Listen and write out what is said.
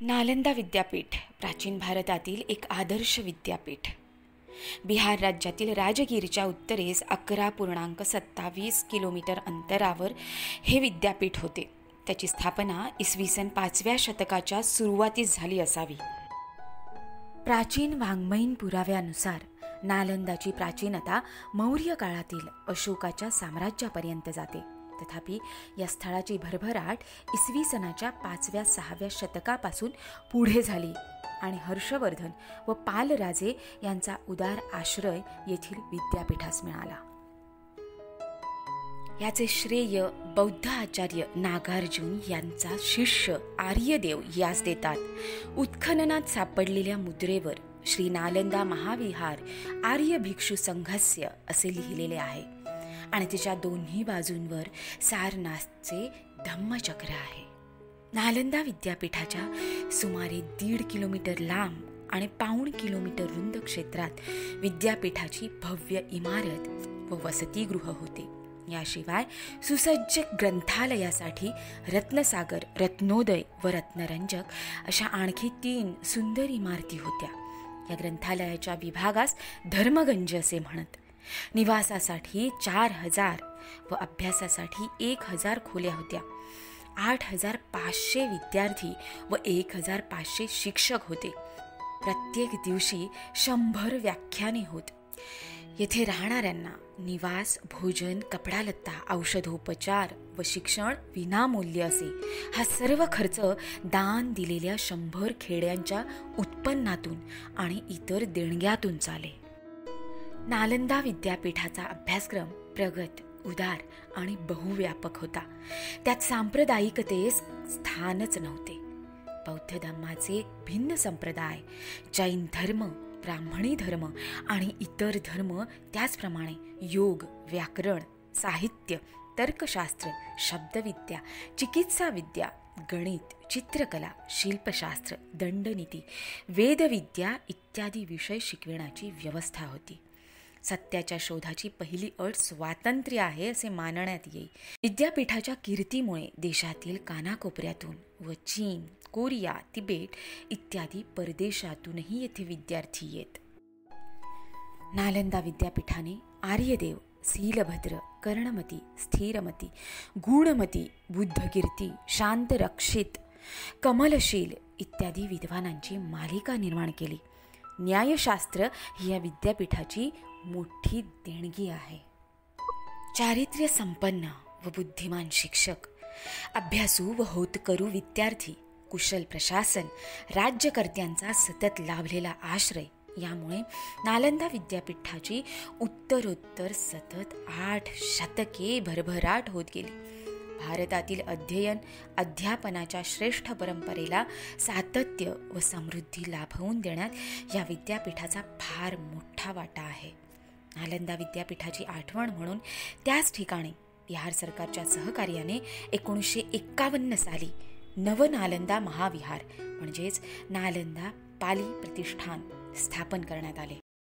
नालंदा विद्यापीठ प्राचीन भारतातील एक आदर्श विद्यापीठ. बिहार राज्यातील राजगीरच्या उत्तरेस 11.27 किलोमीटर अंतरावर हे विद्यापीठ होते. त्याची स्थापना इसवी सन 5व्या शतकाच्या सुरुवातीस झाली असावी. प्राचीन वाङ्मयीन पुराव्यानुसार नालंदाची प्राचीनता मौर्य काळातील अशोकाच्या साम्राज्यापर्यंत जाते. तथापि या स्थळाची भरभराट इसवी सनाच्या 5व्या-6व्या शतकापासून पुढे झाली आणि हर्षवर्धन व पाल राजे यांचा उदार आश्रय येथील विद्यापीठास मिळाला. याचे श्रेय बौद्ध आचार्य नागार्जुन यांचा शिष्य आर्यदेव यास देतात. उत्खननात सापडलेल्या मुद्रेवर श्री नालंदा महाविहार आर्य भिक्षू संघस्य असे लिहिलेले आहे आणि तिच्या दोन्ही बाजूंवर सारनाथचे धम्मचक्र आहे. नालंदा विद्यापीठाच्या सुमारे 1.5 किलोमीटर लांब आणि 1.25 किलोमीटर रुंद क्षेत्रात विद्यापीठाची भव्य इमारत व वसतिगृह होते. याशिवाय सुसज्ज ग्रंथालयासाठी रत्नसागर, रत्नोदय व रत्नरंजक अशा आणखी 3 सुंदर इमारती होत्या. या ग्रंथालयाच्या विभागास धर्मगंज असे म्हणत. निवासासाठी 4,000 व अभ्यासासाठी 1,000 खोल्या होत्या. 8,500 विद्यार्थी व 1,500 शिक्षक होते. प्रत्येक दिवशी 100 व्याख्याने होत. येथे राहणाऱ्यांना निवास, भोजन, कपडालत्ता, औषधोपचार व शिक्षण विनामूल्य असे. हा सर्व खर्च दान दिलेल्या 100 खेड्यांच्या उत्पन्नातून आणि इतर देणग्यातून चाले. नालंदा विद्यापीठाचा अभ्यासक्रम प्रगत, उदार आणि बहुव्यापक होता. त्यात सांप्रदायिकतेस स्थानच नव्हते. बौद्ध धर्माचे भिन्न संप्रदाय, जैन धर्म, ब्राह्मणी धर्म आणि इतर धर्म, त्याचप्रमाणे योग, व्याकरण, साहित्य, तर्कशास्त्र, शब्दविद्या, चिकित्साविद्या, गणित, चित्रकला, शिल्पशास्त्र, दंडनीती, वेदविद्या इत्यादी विषय शिकविण्याची व्यवस्था होती. सत्याच्या शोधाची पहिली अट स्वातंत्र्य आहे असे मानण्यात येईल. विद्यापीठाच्या कीर्तीमुळे देशातील कानाकोपऱ्यातून व चीन, कोरिया, तिबेट इत्यादी परदेशातूनही येथे विद्यार्थी येत. नालंदा विद्यापीठाने आर्यदेव, शीलभद्र, कर्णमती, स्थिरमती, गुणमती, बुद्धकीर्ती, शांतरक्षित, कमलशील इत्यादी विद्वानांची मालिका निर्माण केली. न्यायशास्त्र ही या विद्यापीठाची मोठी देणगी आहे. चारित्र्य संपन्न व बुद्धिमान शिक्षक, अभ्यासू व होतकरू विद्यार्थी, कुशल प्रशासन, राज्यकर्त्यांचा सतत लाभलेला आश्रय यामुळे नालंदा विद्यापीठाची उत्तरोत्तर सतत 8 शतके भरभराट होत गेली. भारतातील अध्ययन अध्यापनाच्या श्रेष्ठ परंपरेला सातत्य व समृद्धी लाभवून देण्यात या विद्यापीठाचा फार मोठा वाटा आहे. नालंदा विद्यापीठाची आठवण म्हणून त्याच ठिकाणी बिहार सरकारच्या सहकार्याने 1951 साली नवनालंदा महाविहार म्हणजेच नालंदा पाली प्रतिष्ठान स्थापन करण्यात आले.